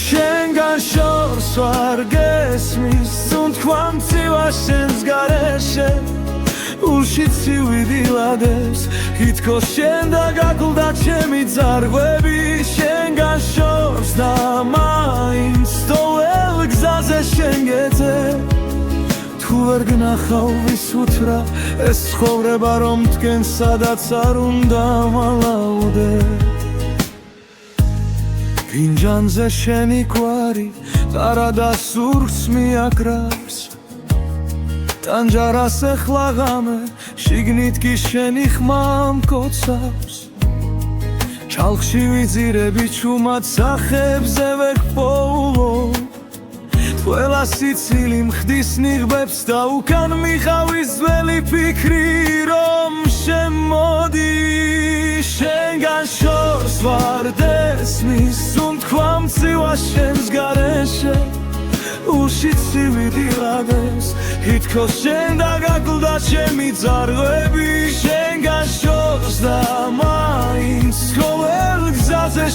შენგან შორს ვარ გესმის სუნთქვა მცივა შენს გარეშე ულში ცივიდილადეს თითქოს შენ დაგაკლდა ჩემი ძარღვები შენგან შორს და მაინც თოელ გზაზე შენ გეძე თუ ვერ გნახავ ვის უთრა ეს ცხოვრება რომ თქვენ სადაც არ უნდა მალაუდე ფინჯანზე შენი კვარი ტარადა სურს მიაკრავს ტანჯარას ეხლა ღამე შიგნით კი შენი ხმა მკოცავს ჩალხში ვიძირები ჩუმად სახებზე ვეგპოულობ ყველა სიცილი მხდის ნიღბებს და უკან მიყავის ძველი ფიქრი რომ შემოდი შენგან შორს ვარ დესმის სუნთქვა მცივა შენს გარეშე ულში ცივიდილადეს თითქოს შენ დაგაკლდა ჩემი ძარღვები შენგან შორს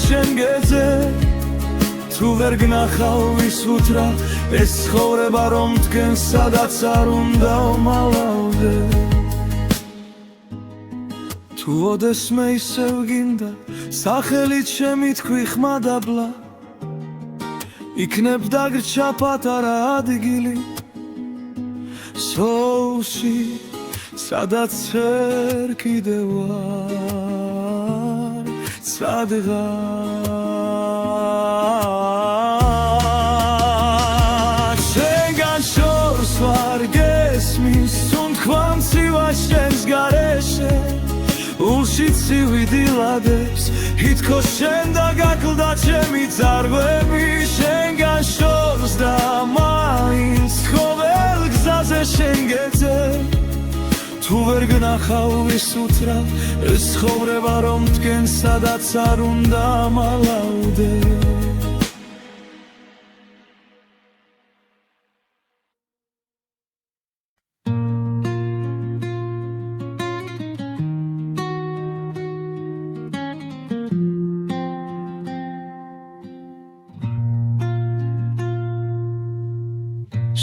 შენ გეძე თუ ვერ გნახავ ვის უთრა ეს ცხოვრება რომ თქვენ სადაც არ უნდა ვმალავდე თუ ოდესმე ისევ გინდა სახელით შემითქვი ხმადაბლა იქნებ დაგრჩა პატარა ადგილი სოუსი სადაც ვერ კიდევ ვარ სადღაც შენგან შორს ვარ გესმის თუნთქვამ ცივას შენს გარეშე ულში ცივი დილადებს ითქოს შენ და გაკლდა ჩემი წარღვები შენგან შორს და მაინც ყოველ გზაზე შენ გეძე თუ ვერ გნახავ ვის უთრა ეს ცხოვრება რომ თქვენ სადაც არ უნდა მალავდე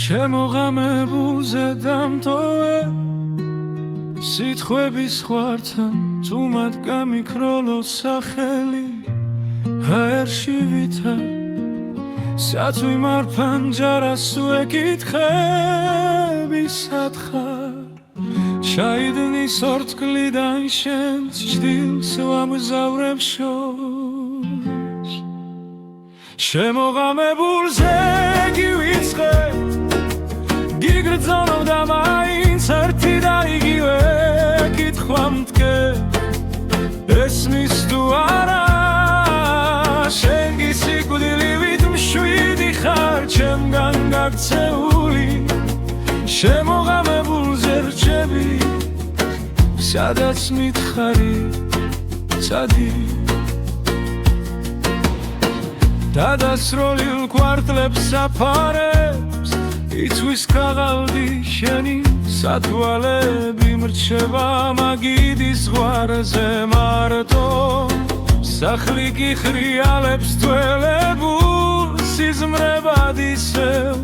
შემოღამებულზე დამტოვე სიტყვების ხვართან თუ მათ გამიქროლოს სახელი ჰაერში ვითა სათვი მარფანჯარას ვეკითხები სათხარ ჩაიდნის ორთქლიდან შენს ჭდილს ვამგზავრებ შორს შემოღამებულზე გივიწყე გიგრძნობ და მაინც ერთი და იგივე კითხვა მდგენ ესმის თუ არა შენ გისიკვდილივით მშვიდი ხარ ჩემგან გაქცეული შემოღამებულზე რჩები სადაც მითხარი წადი დადასროლილ კვარტლებს საფარებს იცვის ქაღალდი შენი სათვალები მრჩება მაგიდის ზღვარზე მარტო სახლი კი ხრიალებს ძველებულ სიზმრებად ისევ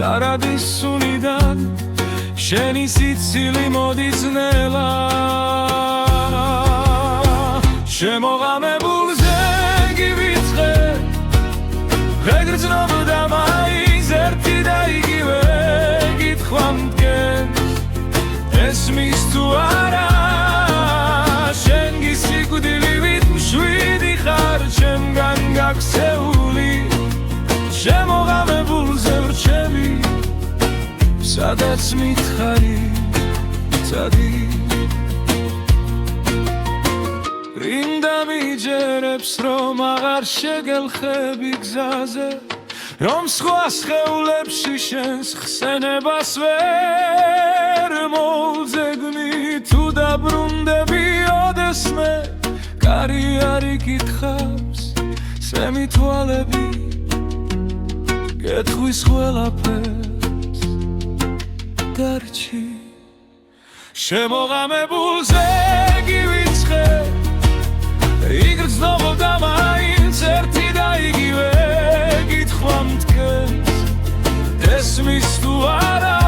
დარადის სუნიდან შენი სიცილი მოდის ნელა შემოღამებულზე გივიწყე ვეგრძნობ და მაინც ერთი და იგივე კითხვა მდგენს ესმის თუ არა შენ გისიკვდილივით მშვიდი ხარ ჩემგან გაქცეული შემოღამებულზე ვრჩები სადაც მითხარი წადი რინდა მიჯერებს რომ აღარ შეგელხები გზაზე რომ სხვა სხეულებში შენს ხსენებას ვერ მოვძეგნი თუ დაბრუნდები ოდესმე კარი არ იკითხავს სემი თვალები გეტყვის ყველაფერს დარჩი შემოღამებულზე გივიწყე იგრძნობ და მაინც ერთი და იგივე კითხვა მდგენს ესმის თუ არა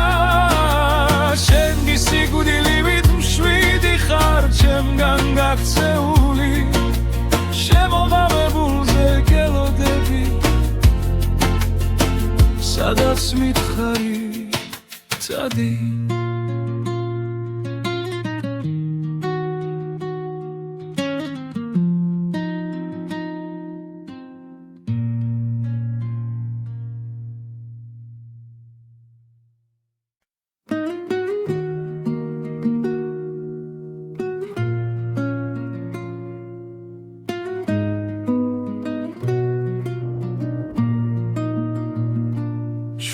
შენ გისიკვდილივით მშვიდი ხარ ჩემგან გაქცეული შემოღამებულზე გელოდები სადაც მითხარი წადი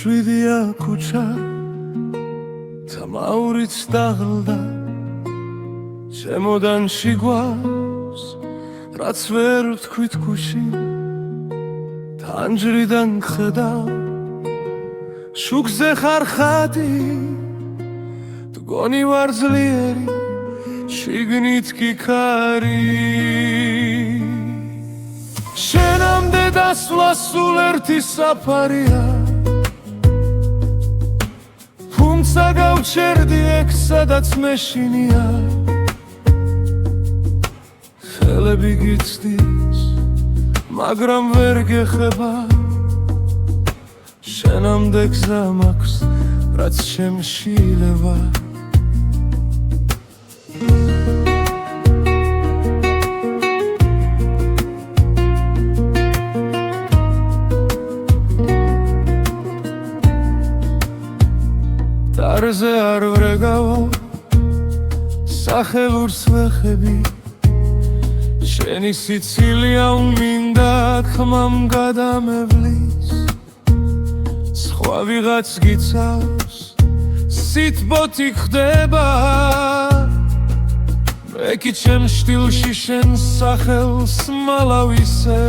შვიდია ქუჩა თამაურიც დაღლდა შემოდანში გვავს რაც ვერ ვთქვით გუშინ თანჯრიდან ხედავ შუქზე ხარ ხატი მგონი ვარ ძლიერი შიგნით კი ქარი შენამდე დასვლა სულ ერთი საფარია თუმცა გავჩერდი ეგ სადაც მეშინია ხელები გიცდის მაგრამ ვერ გეხება შენამდე გზა მაქვს რაც შემშილება დარზე არ ვრეგავო სახელურს ვეხები შენი სიცილია უმინდა ხმამ გადამევლის სხვა ვიღაც გიცავს სიტბოთი ხდება მე კი ჩემ შტილში შენ სახელს მალავისე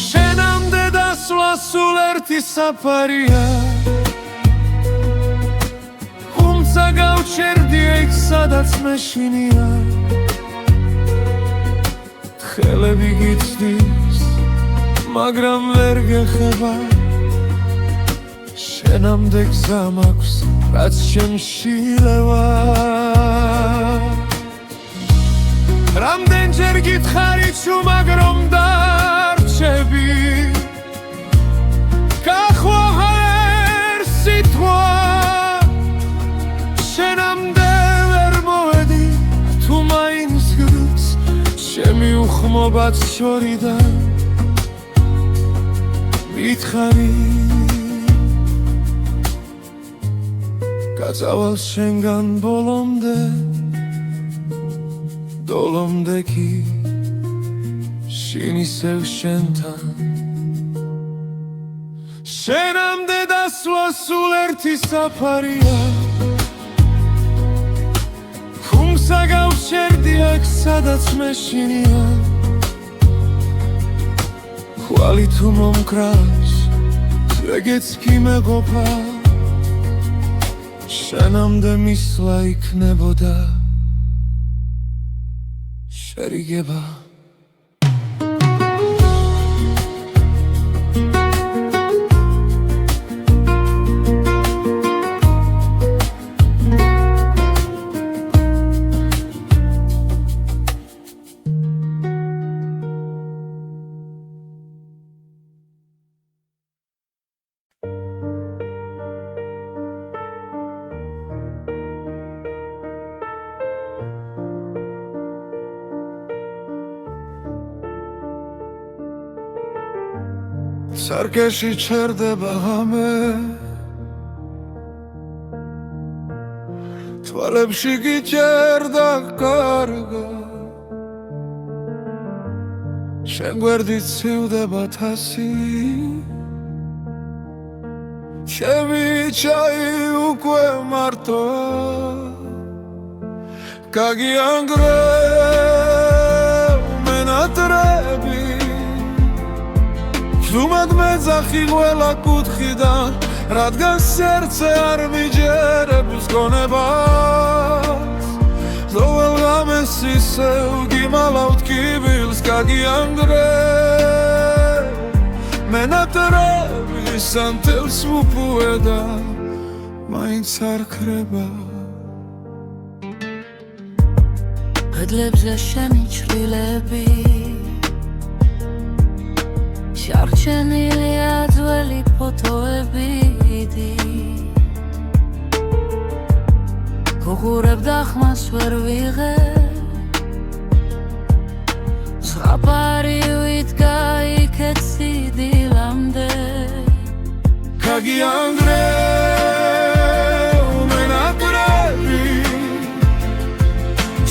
შენამდე დასვლა სულ ერთი საფარია თუმცა გავჩერდი ეგ სადაც მეშინია ხელები გიცდის მაგრამ ვერ გეხება შენამდე გზა მაქვს რაც შემშილება რამდენჯერ გითხარი ჩუმად რომ დარჩები გახვაღა ერთ სიტყვა შენამდე ვერ მოვედი თუ მაინც გრძ ჩემი უხმობაც შორიდან მითხარი გაწავალ შენგან ბოლომდე დოლომდე კი შინ ისევ შენთან შენამდე დასვლა სულ ერთი საფარია თუმცა გავჩერდი აქ სადაც მეშინია ხვალი თუ მომკრავს ეგეც კი მეყოფა შენამდე მისვლა იქნებოდა შერიგება სარკეში ჩერდება ღამე თვალებში გიჭერდა კარგა შენ გვერდით ცივდება თასი ჩემი ჩაი უკვე მარტოა გაგიანგრევ მენატრები ზუმად მეძახი ყველა კუთხიდან რადგან სერცე არ მიჯერებს გონებას ზოვალ ღამეს ისევ გიმალავთ კიბილს გაგიანგრევ მენატრების ანთელს ვუპუედა მაინც არ ქრება კედლებზე შენი ჩრდილები შარჩენილია ძველი ფოტოები გუღურებ და ხმას ვერ ვიღებ ზღაპარივით გაიქეთ სიდილამდე გაგიანგრევ მენატრები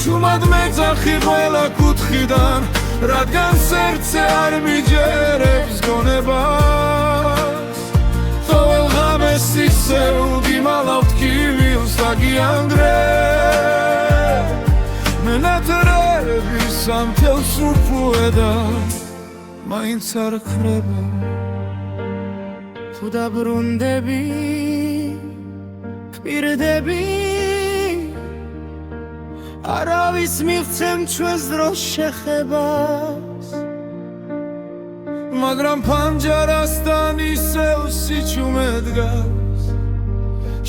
შუმად მეძახი ყველა კუთხიდან რადგან სერცე არ მიჯერებს გონებას თოვალ ღამეს ისევ გიმალავთ კიბილს გაგიანგრევ მენატრების ანთელს ვუპუედა მაინც არ ქრება თუ დაბრუნდები ვპირდები არავის მიღწევ ჩვენს დროს შეხებას მაგრამ ფანჯარასთან ისევ სიჩუმე დგას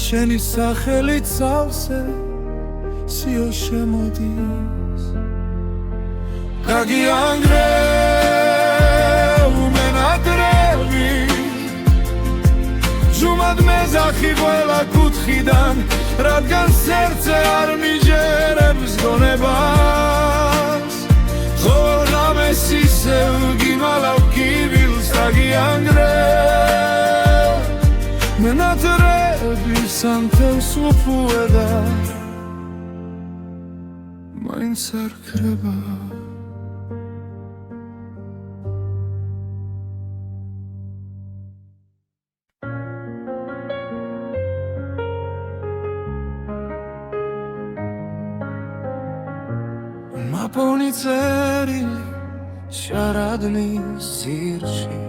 შენი სახელით სავსე სიო შემოდის გაგიანგრევ მენატრები ჯუმად მეზახი ყველა კუთხიდან რადგან სერცე არ მიჯერებს გონებას ღორამეს ისევ გიმალავ კიბილს გაგიანგრევ მენატრები სანთევს უფუედა მაინც არ ქრება მაპონი წერილი შარადნის ძირში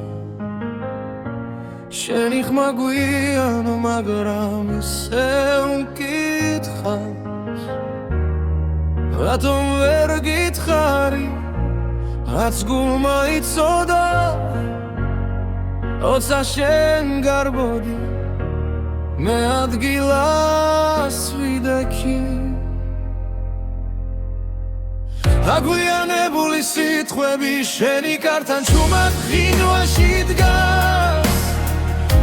შენი ხმა გვიანო მაგრამ ისევ მკითხავს რატომ ვერ გითხარი რაც გულმა იცოდა როცა შენ გარბოდი მე ადგილას ვიდექი აგვიანებული სიტყვები შენი კართან ჩუმად ღინვაში დგას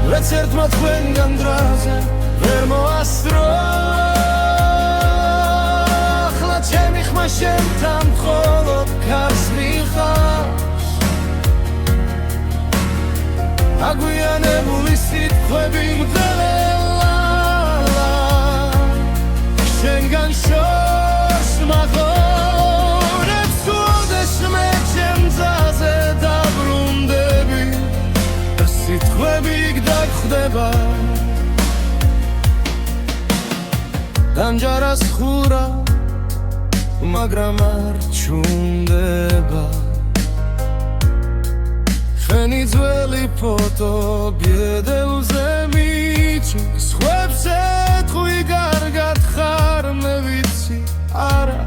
ვერც ერთმა თქვენგან დრაზე ვერ მოასწრო ახლა ჩემი ხმა შენთან მხოლოდ ქარს მიხავს აგვიანებული სიტყვები მგდელელა შენგან შორს მაღლა ხდება დამჯარას ხურა მაგრამ არ ჩუნდება შენი ძველი ფოტო ბედელზე მიჩენს ხვებს ეთხვი კარგად ხარ მე ვიცი არა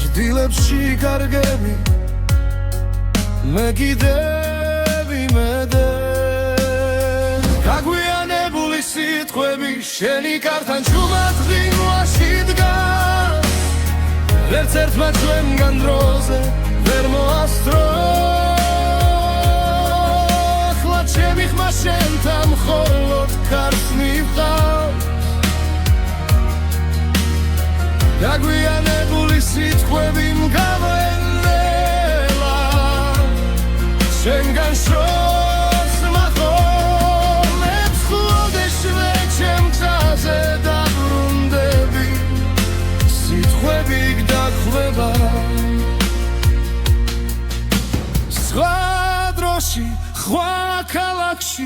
ჭდილებში კარგები მე კიდევ იმედე გაგვიანებული სიტყვები შენი კართან ჩუმად ღინვაში დგას ვერც ერთმა ჩვენგან დროზე ვერ მოასწრო ახლა ჩემი ხმა შენთან მხოლოდ ქარს მივყავს გაგვიანებული სიტყვები მგავენელა შენგან შორს მახოლებს ხუდეს ჩემთაზე დაბრუნდები სიტყვები გდახვდება სხვა დროში სხვა ქალაქში